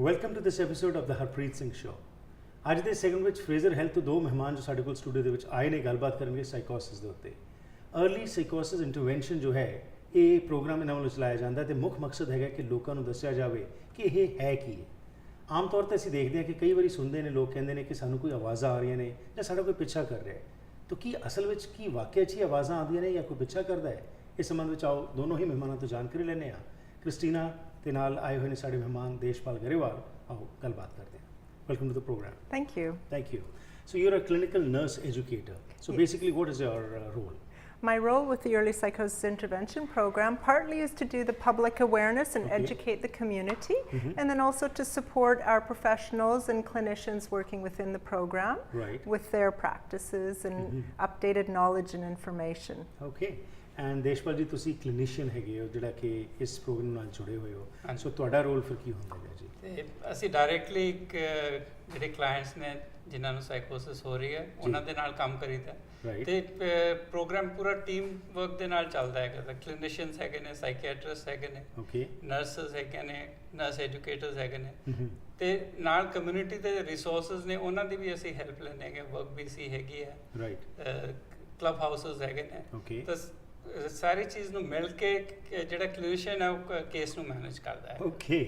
Welcome to this episode of the Harpreet Singh show. ਅੱਜ ਦੇ segment ਵਿੱਚ ਫਰੇਜ਼ਰ ਹੈਲਥ ਤੋਂ ਦੋ ਮਹਿਮਾਨ ਜੋ ਸਾਡੇ ਕੋਲ ਸਟੂਡੀਓ ਦੇ ਵਿੱਚ ਆਏ ਨੇ ਗੱਲਬਾਤ ਕਰਨਗੇ ਸਾਈਕੋਸਿਸ ਦੇ ਉੱਤੇ। अर्ਲੀ ਸਾਈਕੋਸਿਸ ਇੰਟਰਵੈਂਸ਼ਨ ਜੋ ਹੈ ਇਹ ਪ੍ਰੋਗਰਾਮ ਇਹਨਾਂ ਵੱਲੋਂ ਚਲਾਇਆ ਜਾਂਦਾ ਤੇ ਮੁੱਖ ਮਕਸਦ ਹੈਗਾ ਕਿ ਲੋਕਾਂ ਨੂੰ ਦੱਸਿਆ ਜਾਵੇ ਕਿ ਇਹ ਹੈ ਕੀ ਹੈ। ਆਮ ਤੌਰ ਤੇ ਅਸੀਂ ਦੇਖਦੇ ਹਾਂ ਕਿ ਕਈ ਵਾਰੀ ਸੁਣਦੇ ਨੇ ਲੋਕ ਕਹਿੰਦੇ ਨੇ ਕਿ ਸਾਨੂੰ ਕੋਈ ਆਵਾਜ਼ਾਂ ਆ ਰਹੀਆਂ ਨੇ ਜਾਂ ਸਾਡਾ ਕੋਈ ਪਿੱਛਾ ਕਰ ਰਿਹਾ ਹੈ। ਤਾਂ ਕੀ ਅਸਲ ਵਿੱਚ ਕੀ ਵਾਕਿਆ 'ਚ ਹੀ ਆਵਾਜ਼ਾਂ ਆਉਂਦੀਆਂ ਨੇ ਜਾਂ ਕੋਈ ਪਿੱਛਾ ਕਰਦਾ ਹੈ? ਇਸ ਸੰਬੰਧ ਵਿੱਚ ਆਓ ਦੋਨੋਂ ਹੀ ਮਹਿਮਾਨਾਂ ਤੋਂ ਜਾਣਕਾਰੀ ਲੈਂਦੇ ਹਾਂ। ਕ੍ਰਿਸਟੀਨਾ ਤੇ ਨਾਲ ਆਏ ਹੋਏ ਨੇ ਸਾਡੇ ਮਹਿਮਾਨ ਦੇਸ਼ਪਾਲ ਗਰੇਵਾਲ। ਆਓ ਗੱਲਬਾਤ ਕਰਦੇ ਹਾਂ। Welcome to the programme. Thank you. Thank you. So you're a clinical nurse educator. So basically what is your role? My role with the Early Psychosis Intervention Program partly is to do the public awareness and educate the community, and then also to support our professionals and clinicians working within the program with their practices and updated knowledge and information. Okay. And Deshpal ji ਤੁਸੀਂ clinician ਹੈਗੇ ਹੋ ਜਿਹੜਾ ਕਿ ਇਸ programme ਨਾਲ ਜੁੜੇ ਹੋਏ ਹੋ, ਸੋ ਤੁਹਾਡਾ ਰੋਲ ਫਿਰ ਕੀ ਹੁੰਦਾ ਹੈ ਜੀ? ਤੇ ਅਸੀਂ ਡਾਇਰੈਕਟਲੀ ਜਿਹੜੇ ਕਲਾਇੰਟਸ ਨੇ ਜਿਨ੍ਹਾਂ ਨੂੰ ਸਾਈਕੋਸਿਸ ਹੋ ਰਹੀ ਹੈ ਉਹਨਾਂ ਦੇ ਨਾਲ ਕੰਮ ਕਰੀਦਾ ਤੇ ਪ੍ਰੋਗਰਾਮ ਪੂਰਾ ਟੀਮ ਵਰਕ ਦੇ ਨਾਲ ਚੱਲਦਾ ਹੈਗਾ। ਕਲੀਨਿਸ਼ੀਅਨਸ ਹੈਗੇ ਨੇ, ਸਾਈਕੀਆਟ੍ਰਿਸਟ ਹੈਗੇ ਨੇ, ਨਰਸਸ ਹੈਗੇ ਨੇ, ਨਰਸ ਐਜੂਕੇਟਰਸ ਹੈਗੇ ਨੇ ਤੇ ਨਾਲ ਕਮਿਊਨਿਟੀ ਦੇ ਰਿਸੋਰਸਸ ਨੇ ਉਹਨਾਂ ਦੀ ਵੀ ਅਸੀਂ ਹੈਲਪ ਲੈਂਦੇ ਹੈਗੇ। ਵਰਕ BC ਹੈਗੀ ਹੈ, ਕਲੱਬ ਹਾਊਸਸ ਹੈਗੇ ਨੇ, ਤਾਂ ਸਾਰੀ ਚੀਜ਼ ਨੂੰ ਮਿਲ ਕੇ ਜਿਹੜਾ ਕਲੀਨਿਸ਼ੀਅਨ ਹੈ ਉਹ ਕੇਸ ਨੂੰ ਮੈਨੇਜ ਕਰਦਾ ਹੈ। Okay,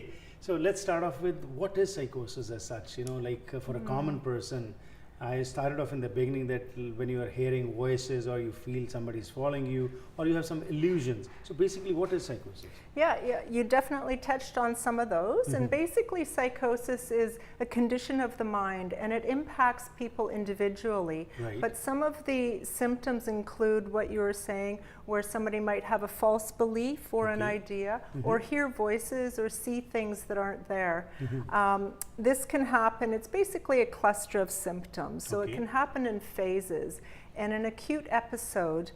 so let's start off with what is psychosis as such, you know, like for a common person. I started off in the beginning that when you are hearing voices or you feel somebody's following you or you have some illusions. So basically what is psychosis? Yeah, you definitely touched on some of those. And basically psychosis is a condition of the mind and it impacts people individually. But some of the symptoms include what you were saying, where somebody might have a false belief or an idea or hear voices or see things that aren't there. This can happen. It's basically a cluster of symptoms. So it can happen in phases. And an acute episode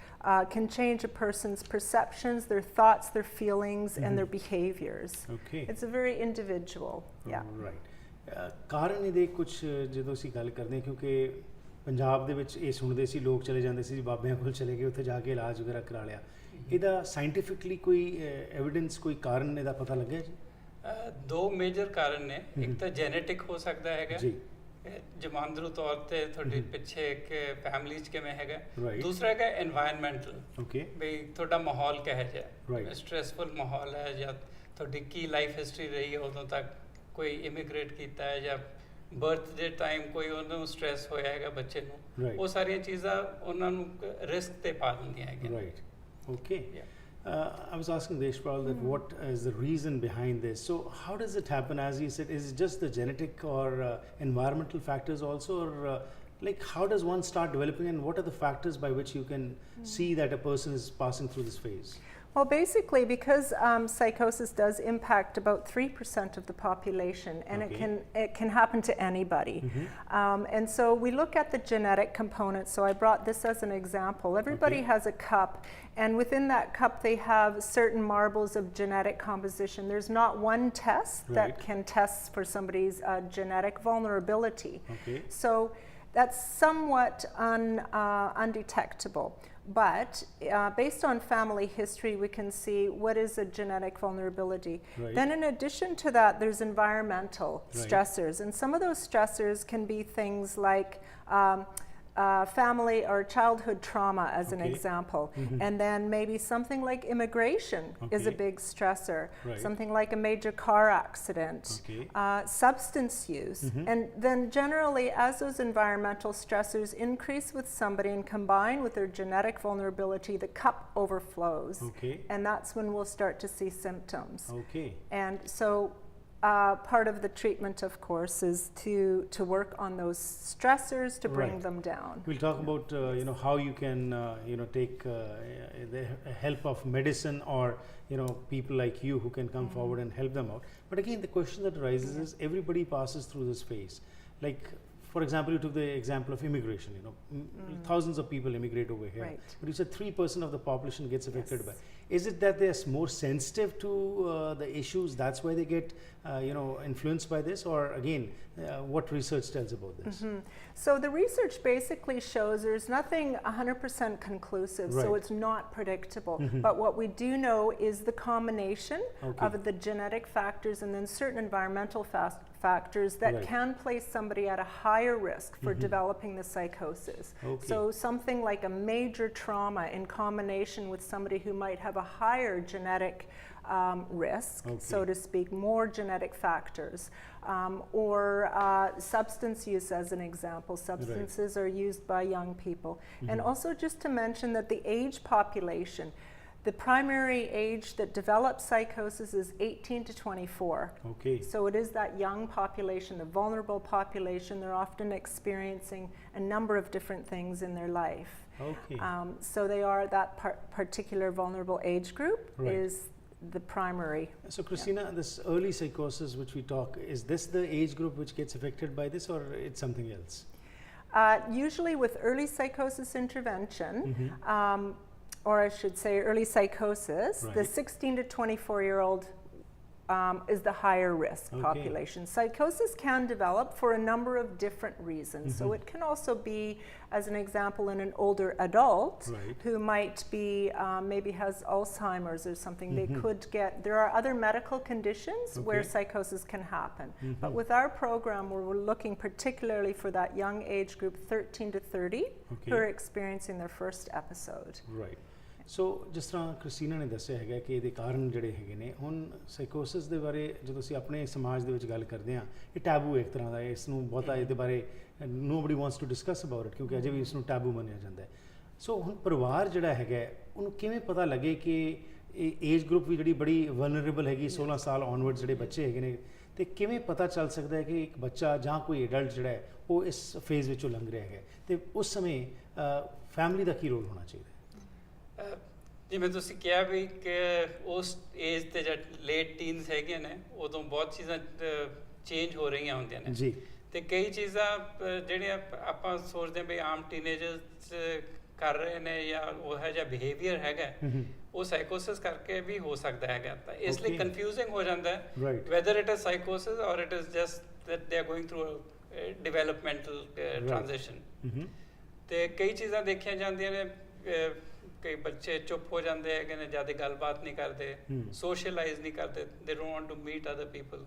can change a person's perceptions, their thoughts, their feelings, and their behaviors. It's a very individual. ਕਾਰਨ ਇਹਦੇ ਕੁਝ ਜਦੋਂ ਅਸੀਂ ਗੱਲ ਕਰਦੇ ਹਾਂ, ਕਿਉਂਕਿ ਪੰਜਾਬ ਦੇ ਵਿੱਚ ਇਹ ਸੁਣਦੇ ਸੀ ਲੋਕ, ਚਲੇ ਜਾਂਦੇ ਸੀ ਬਾਬਿਆਂ ਕੋਲ ਚਲੇ ਗਏ, ਉੱਥੇ ਜਾ ਕੇ ਇਲਾਜ ਵਗੈਰਾ ਕਰਾ ਲਿਆ। ਇਹਦਾ ਸਾਇੰਟੀਫਿਕਲੀ ਕੋਈ ਐਵੀਡੈਂਸ, ਕੋਈ ਕਾਰਨ ਇਹਦਾ ਪਤਾ ਲੱਗਿਆ ਜੀ? ਦੋ ਮੇਜਰ ਕਾਰਨ ਨੇ। ਇੱਕ ਤਾਂ ਜੈਨੇਟਿਕ ਹੋ ਸਕਦਾ ਹੈਗਾ ਜੀ, ਜਮਾਂਦਰੂ ਤੌਰ ਤੇ ਤੁਹਾਡੇ ਪਿੱਛੇ ਇੱਕ ਫੈਮਿਲੀ 'ਚ ਕਿਵੇਂ ਹੈਗਾ। ਦੂਸਰਾ ਹੈਗਾ ਐਨਵਾਇਰਨਮੈਂਟਲ, ਵੀ ਤੁਹਾਡਾ ਮਾਹੌਲ ਕਿਹੋ ਜਿਹਾ, ਸਟ੍ਰੈਸਫੁਲ ਮਾਹੌਲ ਹੈ ਜਾਂ ਤੁਹਾਡੀ ਕੀ ਲਾਈਫ ਹਿਸਟਰੀ ਰਹੀ ਹੈ ਉਦੋਂ ਤੱਕ, ਕੋਈ ਇਮੀਗ੍ਰੇਟ ਕੀਤਾ ਹੈ ਜਾਂ ਬਰਥ ਦੇ ਟਾਈਮ ਕੋਈ ਉਹਨੂੰ ਸਟ੍ਰੈਸ ਹੋਇਆ ਹੈਗਾ ਬੱਚੇ ਨੂੰ, ਉਹ ਸਾਰੀਆਂ ਚੀਜ਼ਾਂ ਉਹਨਾਂ ਨੂੰ ਰਿਸਕ ਤੇ ਪਾ ਦਿੰਦੀਆਂ ਹੈਗੀਆਂ। Okay. I was asking Deshpal that what is the reason behind this. So how does it happen? As you said, is it just the genetic or environmental factors also, or like how does one start developing, and what are the factors by which you can see that a person is passing through this phase? Well, basically, because psychosis does impact about 3% of the population, and it can happen to anybody. And so we look at the genetic component. So I brought this as an example. Everybody has a cup, and within that cup they have certain marbles of genetic composition. There's not one test that can test for somebody's genetic vulnerability. So that's somewhat undetectable. But based on family history, we can see what is a genetic vulnerability. Then in addition to that, there's environmental stressors. And some of those stressors can be things like family or childhood trauma, as an example. And then maybe something like immigration is a big stressor. Something like a major car accident, substance use. And then generally, as those environmental stressors increase with somebody and combine with their genetic vulnerability, the cup overflows. And that's when we'll start to see symptoms. And so part of the treatment, of course, is to work on those stressors to bring them down. We'll talk about how you can take the help of medicine or people like you who can come forward and help them out. But again, the question that arises is everybody passes through this phase. Like, for example, you took the example of immigration. Thousands of people immigrate over here, but you said 3% of the population gets affected by. Is it that they're more sensitive to the issues, that's why they get influenced by this, or again, what research tells about this? So the research basically shows there's nothing 100% conclusive, so it's not predictable. But what we do know is the combination of the genetic factors and then certain environmental factors that can place somebody at a higher risk for developing the psychosis. So something like a major trauma in combination with somebody who might have a higher genetic risk, so to speak, more genetic factors, or substance use as an example. Substances are used by young people. And also just to mention that the age population, the primary age that develops psychosis is 18 to 24. So it is that young population, the vulnerable population. They're often experiencing a number of different things in their life. So they are that particular vulnerable age group is the primary. So Christina, this early psychosis which we talk, is this the age group which gets affected by this, or it's something else? Usually with early psychosis intervention, or I should say early psychosis, the 16 to 24-year-old is the higher risk population. Psychosis can develop for a number of different reasons. So it can also be, as an example, in an older adult who might be, maybe has Alzheimer's or something. They could get, there are other medical conditions where psychosis can happen. But with our program, we're looking particularly for that young age group, 13 to 30, who are experiencing their first episode. ਸੋ ਜਿਸ ਤਰ੍ਹਾਂ Christina ਨੇ ਦੱਸਿਆ ਹੈਗਾ ਕਿ ਇਹਦੇ ਕਾਰਨ ਜਿਹੜੇ ਹੈਗੇ ਨੇ, ਹੁਣ ਸਾਈਕੋਸਿਸ ਦੇ ਬਾਰੇ ਜਦੋਂ ਅਸੀਂ ਆਪਣੇ ਸਮਾਜ ਦੇ ਵਿੱਚ ਗੱਲ ਕਰਦੇ ਹਾਂ, ਇਹ ਟੈਬੂ ਇੱਕ ਤਰ੍ਹਾਂ ਦਾ, ਇਸ ਨੂੰ ਬਹੁਤਾ ਇਹਦੇ ਬਾਰੇ nobody wants to discuss about it, ਕਿਉਂਕਿ ਅਜੇ ਵੀ ਇਸ ਨੂੰ ਟੈਬੂ ਮੰਨਿਆ ਜਾਂਦਾ ਹੈ। ਸੋ ਹੁਣ ਪਰਿਵਾਰ ਜਿਹੜਾ ਹੈਗਾ ਉਹਨੂੰ ਕਿਵੇਂ ਪਤਾ ਲੱਗੇ ਕਿ ਇਹ ਏਜ ਗਰੁੱਪ ਵੀ ਜਿਹੜੀ ਬੜੀ ਵਲਨਰੇਬਲ ਹੈਗੀ, 16 ਸਾਲ ਔਨਵਰਡ ਜਿਹੜੇ ਬੱਚੇ ਹੈਗੇ ਨੇ, ਤੇ ਕਿਵੇਂ ਪਤਾ ਚੱਲ ਸਕਦਾ ਹੈ ਕਿ ਇੱਕ ਬੱਚਾ ਜਾਂ ਕੋਈ ਐਡਲਟ ਜਿਹੜਾ ਹੈ ਉਹ ਇਸ ਫੇਜ਼ ਵਿੱਚੋਂ ਲੰਘ ਰਿਹਾ ਹੈ, ਤੇ ਉਸ ਸਮੇਂ ਫੈਮਿਲੀ ਦਾ ਕੀ ਰੋਲ ਹੋਣਾ ਚਾਹੀਦਾ? ਜਿਵੇਂ ਤੁਸੀਂ ਕਿਹਾ ਵੀ ਕਿ ਉਸ ਏਜ ਤੇ ਜਦ ਲੇਟ ਟੀਨਸ ਹੈਗੇ ਨੇ, ਉਦੋਂ ਬਹੁਤ ਚੀਜ਼ਾਂ ਚੇਂਜ ਹੋ ਰਹੀਆਂ ਹੁੰਦੀਆਂ ਨੇ ਜੀ, ਤੇ ਕਈ ਚੀਜ਼ਾਂ ਜਿਹੜੀਆਂ ਆਪਾਂ ਸੋਚਦੇ ਵੀ ਆਮ ਟੀਨੇਜਰਸ ਕਰ ਰਹੇ ਨੇ ਜਾਂ ਉਹ ਜਿਹਾ ਬਿਹੇਵੀਅਰ ਹੈਗਾ, ਉਹ ਸਾਈਕੋਸਿਸ ਕਰਕੇ ਵੀ ਹੋ ਸਕਦਾ ਹੈਗਾ। ਤਾਂ ਇਸ ਲਈ ਕਨਫਿਊਜ਼ਿੰਗ ਹੋ ਜਾਂਦਾ ਹੈ ਵੈਦਰ ਇਟ ਇਜ਼ ਸਾਈਕੋਸਿਸ or it is just that they are going through a developmental transition. ਤੇ ਕਈ ਚੀਜ਼ਾਂ ਦੇਖੀਆਂ ਜਾਂਦੀਆਂ ਨੇ, ਕਈ ਬੱਚੇ ਚੁੱਪ ਹੋ ਜਾਂਦੇ ਹੈਗੇ ਨੇ, ਜ਼ਿਆਦਾ ਗੱਲਬਾਤ ਨਹੀਂ ਕਰਦੇ, ਸੋਸ਼ਲਾਈਜ਼ ਨਹੀਂ ਕਰਦੇ, they don't want to meet other people.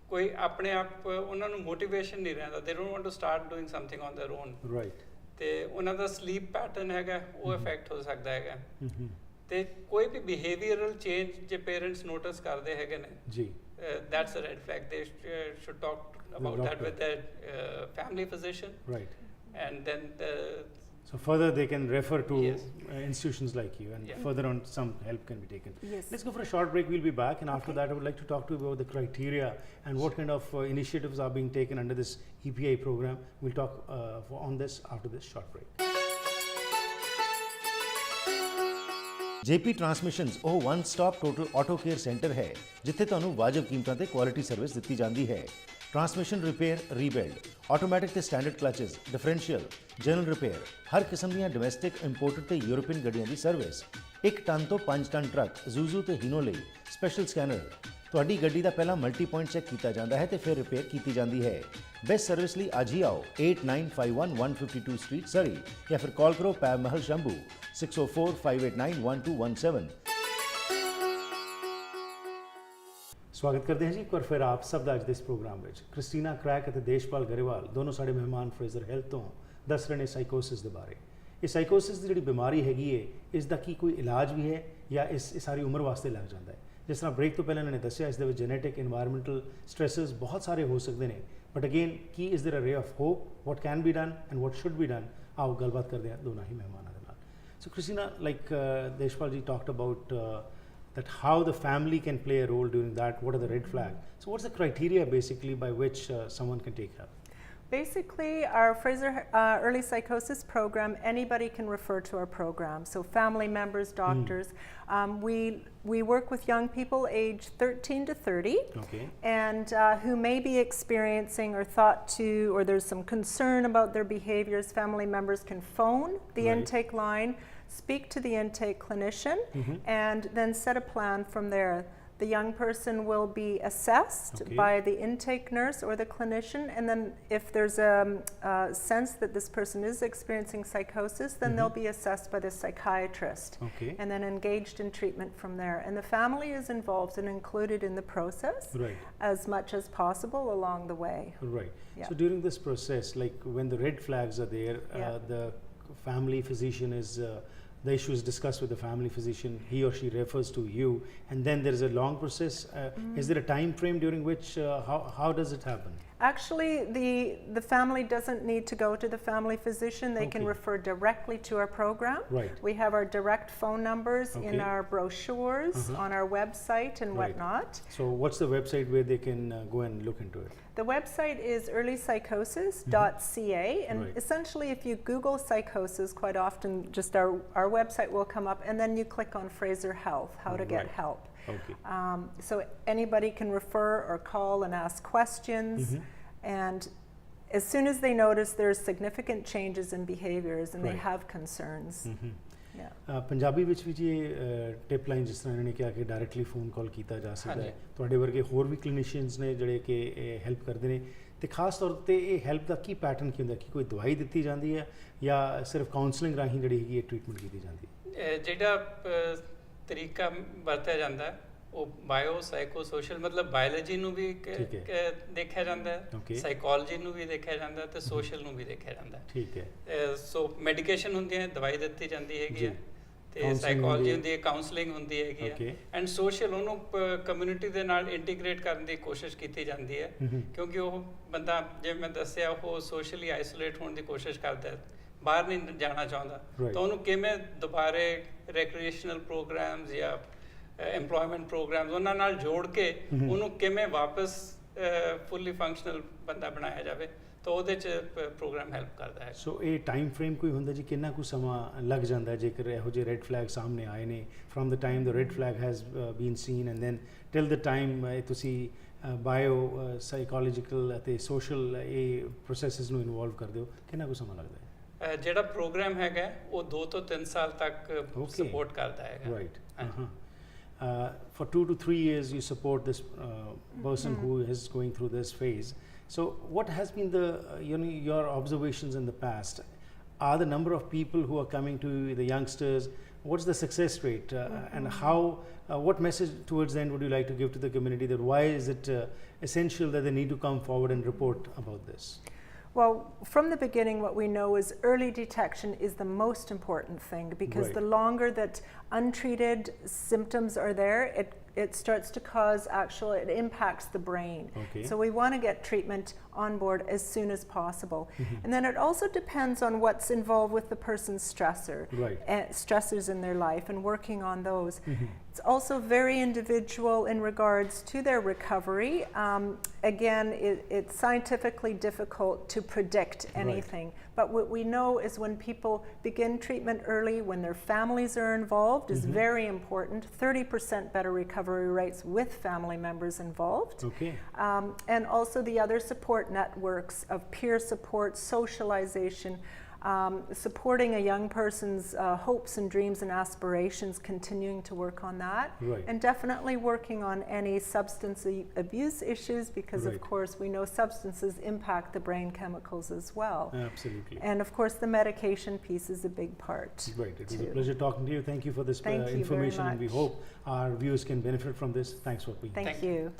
ਕੋਈ ਆਪਣੇ ਆਪ ਉਹਨਾਂ ਨੂੰ ਮੋਟੀਵੇਸ਼ਨ ਨਹੀਂ ਰਹਿੰਦਾ, they don't want to start doing something on their own. ਤੇ ਉਹਨਾਂ ਦਾ ਸਲੀਪ ਪੈਟਰਨ ਹੈਗਾ ਉਹ ਇਫੈਕਟ ਹੋ ਸਕਦਾ ਹੈਗਾ। ਤੇ ਕੋਈ ਵੀ ਬਿਹੇਵੀਅਰਲ ਚੇਂਜ ਜੇ ਪੇਰੈਂਟਸ ਨੋਟਿਸ ਕਰਦੇ ਹੈਗੇ ਨੇ ਜੀ, that's a red flag. They should talk about that with their family physician, and then so further they can refer to institutions like you, and further on some help can be taken. Let's go for a short break. We'll be back, and after that I would like to talk to you about the criteria and what kind of initiatives are being taken under this EPI program. We'll talk on this after this short break. JP Transmissions ਉਹ one stop total auto care center ਹੈ ਜਿੱਥੇ ਤੁਹਾਨੂੰ ਵਾਜਬ ਕੀਮਤਾਂ ਤੇ quality service ਦਿੱਤੀ ਜਾਂਦੀ ਹੈ। ਟਰਾਂਸਮਿਸ਼ਨ ਰਿਪੇਅਰ, ਰੀਬਿਲਡ, ਆਟੋਮੈਟਿਕ ਤੇ standard clutches, differential, general repair, ਹਰ ਕਿਸਮ ਦੀਆਂ ਡੋਮੈਸਟਿਕ, ਇੰਪੋਰਟਡ ਤੇ ਯੂਰਪੀਅਨ ਗੱਡੀਆਂ ਦੀ ਸਰਵਿਸ, 1 ਟਨ ਤੋਂ 5 ਟਨ ਟਰੱਕ, ਜ਼ੂਜ਼ੂ ਤੇ ਹੀਨੋ ਲਈ ਸਪੈਸ਼ਲ ਸਕੈਨਰ। ਤੁਹਾਡੀ ਗੱਡੀ ਦਾ ਪਹਿਲਾਂ ਮਲਟੀ ਪੁਆਇੰਟ ਚੈੱਕ ਕੀਤਾ ਜਾਂਦਾ ਹੈ ਤੇ ਫਿਰ ਰਿਪੇਅਰ ਕੀਤੀ ਜਾਂਦੀ ਹੈ। ਬੈਸਟ ਸਰਵਿਸ ਲਈ ਅੱਜ ਹੀ ਆਓ 8951 152 ਸਟਰੀਟ, ਸਰੀ, ਜਾਂ ਫਿਰ ਕਾਲ ਕਰੋ ਪੈਬ ਮਹਲ ਸ਼ੰਭੂ 6045891217। ਸਵਾਗਤ ਕਰਦੇ ਹਾਂ ਜੀ ਇੱਕ ਵਾਰ ਫਿਰ ਆਪ ਸਭ ਦਾ ਅੱਜ ਦੇ ਇਸ ਪ੍ਰੋਗਰਾਮ ਵਿੱਚ। ਕ੍ਰਿਸਟੀਨਾ ਕ੍ਰੈਕ ਅਤੇ ਦੇਸ਼ਪਾਲ ਗਰੇਵਾਲ ਦੋਨੋਂ ਸਾਡੇ ਮਹਿਮਾਨ ਫਰੇਜ਼ਰ ਹੈਲਥ ਤੋਂ ਦੱਸ ਰਹੇ ਨੇ ਸਾਈਕੋਸਿਸ ਦੇ ਬਾਰੇ। ਇਹ ਸਾਈਕੋਸਿਸ ਦੀ ਜਿਹੜੀ ਬਿਮਾਰੀ ਹੈਗੀ ਹੈ, ਇਸ ਦਾ ਕੀ ਕੋਈ ਇਲਾਜ ਵੀ ਹੈ ਜਾਂ ਇਸ ਸਾਰੀ ਉਮਰ ਵਾਸਤੇ ਲੱਗ ਜਾਂਦਾ ਹੈ? ਜਿਸ ਤਰ੍ਹਾਂ ਬ੍ਰੇਕ ਤੋਂ ਪਹਿਲਾਂ ਇਹਨਾਂ ਨੇ ਦੱਸਿਆ, ਇਸ ਦੇ ਵਿੱਚ ਜੈਨੇਟਿਕ, ਇਨਵਾਇਰਮੈਂਟਲ ਸਟ੍ਰੈਸਸ ਬਹੁਤ ਸਾਰੇ ਹੋ ਸਕਦੇ ਨੇ, ਬਟ ਅਗੇਨ ਕੀ is there a ray of hope, what can be done and what should be done? ਆਓ ਗੱਲਬਾਤ ਕਰਦੇ ਹਾਂ ਦੋਨਾਂ ਹੀ ਮਹਿਮਾਨਾਂ ਦੇ ਨਾਲ। ਸੋ ਕ੍ਰਿਸਟੀਨਾ, ਲਾਈਕ ਦੇਸ਼ਪਾਲ ਜੀ talked about that how the family can play a role during that, what are the red flags? So what's the criteria basically by which someone can take help? Basically, our Fraser Early Psychosis program, anybody can refer to our program. So family members, doctors. We work with young people aged 13 to 30 and who may be experiencing or thought to, or there's some concern about their behaviors. Family members can phone the intake line speak to the intake clinician, and then set a plan from there. The young person will be assessed by the intake nurse or the clinician, and then if there's a sense that this person is experiencing psychosis, then they'll be assessed by the psychiatrist, and then engaged in treatment from there. And the family is involved and included in the process as much as possible along the way. Right. So during this process, like when the red flags are there, the family physician is the issue is discussed with the family physician, he or she refers to you, and then there is a long process. Is there a time frame during which, how does it happen? Actually, the family doesn't need to go to the family physician. They can refer directly to our program. We have our direct phone numbers in our brochures, on our website and whatnot. So what's the website where they can go and look into it? The website is earlypsychosis.ca, and essentially if you Google psychosis, quite often just our website will come up, and then you click on Fraser Health, how to get help. So anybody can refer or call and ask questions, and as soon as they notice there's significant changes in behaviors and they have concerns. Punjabi ਵਿੱਚ ਵੀ ਜੀ tip line ਜਿਸ ਤਰ੍ਹਾਂ ਇਹਨਾਂ ਨੇ ਕਿਹਾ ਕਿ directly phone call ਕੀਤਾ ਜਾ ਸਕਦਾ ਹੈ, ਤੁਹਾਡੇ ਵਰਗੇ ਹੋਰ ਵੀ ਕਲੀਨਿਸ਼ੀਅਨਸ ਨੇ ਜਿਹੜੇ ਕਿ ਹੈਲਪ ਕਰਦੇ ਨੇ, ਤੇ ਖਾਸ ਤੌਰ ਤੇ ਇਹ ਹੈਲਪ ਦਾ ਕੀ ਪੈਟਰਨ ਕੀ ਹੁੰਦਾ, ਕਿ ਕੋਈ ਦਵਾਈ ਦਿੱਤੀ ਜਾਂਦੀ ਹੈ ਜਾਂ ਸਿਰਫ ਕਾਉਂਸਲਿੰਗ ਰਾਹੀਂ ਜਿਹੜੀ ਹੈਗੀ ਟ੍ਰੀਟਮੈਂਟ ਕੀਤੀ ਜਾਂਦੀ ਹੈ? ਜਿਹੜਾ ਤਰੀਕਾ ਵਰਤਿਆ ਜਾਂਦਾ ਉਹ ਬਾਇਓ ਸਾਈਕੋ ਸੋਸ਼ਲ, ਮਤਲਬ ਬਾਇਓਲੋਜੀ ਨੂੰ ਵੀ ਦੇਖਿਆ ਜਾਂਦਾ ਹੈ, ਸਾਈਕੋਲੋਜੀ ਨੂੰ ਵੀ ਦੇਖਿਆ ਜਾਂਦਾ ਤੇ ਸੋਸ਼ਲ ਨੂੰ ਵੀ ਦੇਖਿਆ ਜਾਂਦਾ ਹੈ। ਠੀਕ ਹੈ। ਸੋ ਮੈਡੀਕੇਸ਼ਨ ਹੁੰਦੀ ਹੈ, ਦਵਾਈ ਦਿੱਤੀ ਜਾਂਦੀ ਹੈਗੀ ਹੈ, ਤੇ ਸਾਈਕੋਲੋਜੀ ਹੁੰਦੀ ਹੈ, ਕਾਉਂਸਲਿੰਗ ਹੁੰਦੀ ਹੈਗੀ ਹੈ, ਐਂਡ ਸੋਸ਼ਲ ਉਹਨੂੰ ਕਮਿਊਨਿਟੀ ਦੇ ਨਾਲ ਇੰਟੀਗ੍ਰੇਟ ਕਰਨ ਦੀ ਕੋਸ਼ਿਸ਼ ਕੀਤੀ ਜਾਂਦੀ ਹੈ, ਕਿਉਂਕਿ ਉਹ ਬੰਦਾ ਜਿਵੇਂ ਮੈਂ ਦੱਸਿਆ ਉਹ ਸੋਸ਼ਲੀ ਆਈਸੋਲੇਟ ਹੋਣ ਦੀ ਕੋਸ਼ਿਸ਼ ਕਰਦਾ ਹੈ, ਬਾਹਰ ਨਹੀਂ ਜਾਣਾ ਚਾਹੁੰਦਾ, ਤਾਂ ਉਹਨੂੰ ਕਿਵੇਂ ਦੁਬਾਰੇ ਰੈਕ੍ਰੀਏਸ਼ਨਲ ਪ੍ਰੋਗਰਾਮਸ ਜਾਂ ਐਮਪਲੋਇਮੈਂਟ ਪ੍ਰੋਗਰਾਮਸ ਉਹਨਾਂ ਨਾਲ ਜੋੜ ਕੇ ਉਹਨੂੰ ਕਿਵੇਂ ਵਾਪਸ ਫੁੱਲੀ ਫੰਕਸ਼ਨਲ ਬੰਦਾ ਬਣਾਇਆ ਜਾਵੇ, ਤਾਂ ਉਹਦੇ 'ਚ ਪ੍ਰੋਗਰਾਮ ਹੈਲਪ ਕਰਦਾ ਹੈ। ਸੋ ਇਹ ਟਾਈਮ ਫਰੇਮ ਕੋਈ ਹੁੰਦਾ ਜੀ, ਕਿੰਨਾ ਕੁ ਸਮਾਂ ਲੱਗ ਜਾਂਦਾ ਜੇਕਰ ਇਹੋ ਜਿਹੇ ਰੈੱਡ ਫਲੈਗ ਸਾਹਮਣੇ ਆਏ ਨੇ, from the time the red flag has been seen and then till the time ਤੁਸੀਂ ਬਾਇਓ ਸਾਈਕੋਲੋਜੀਕਲ ਅਤੇ ਸੋਸ਼ਲ ਇਹ ਪ੍ਰੋਸੈਸਿਸ ਨੂੰ ਇਨਵੋਲਵ ਕਰਦੇ ਹੋ, ਕਿੰਨਾ ਕੁ ਸਮਾਂ ਲੱਗਦਾ ਹੈ? ਜਿਹੜਾ ਪ੍ਰੋਗਰਾਮ ਹੈਗਾ ਉਹ 2 ਤੋਂ 3 ਸਾਲ ਤੱਕ ਸਪੋਰਟ ਕਰਦਾ ਹੈਗਾ। Right. For 2 to 3 years you support this person who is going through this phase. So what has been the your observations in the past? Are the number of people who are coming to the youngsters, what's the success rate, and how what message towards them would you like to give to the community, that why is it essential that they need to come forward and report about this? Well, from the beginning, what we know is early detection is the most important thing, because the longer that untreated symptoms are there, it starts to cause it impacts the brain. So we want to get treatment on board as soon as possible. And then it also depends on what's involved with the person's stressors in their life, and working on those. It's also very individual in regards to their recovery. Again, it's scientifically difficult to predict anything, but what we know is when people begin treatment early, when their families are involved, is very important. 30% better recovery rates with family members involved. And also the other support networks of peer support, socialization, supporting a young person's hopes and dreams and aspirations, continuing to work on that, and definitely working on any substance abuse issues, because of course we know substances impact the brain chemicals as well. Absolutely. And of course the medication piece is a big part. Right. It was a pleasure talking to you. Thank you for this information, and we hope our viewers can benefit from this. Thanks for being here. Thank you.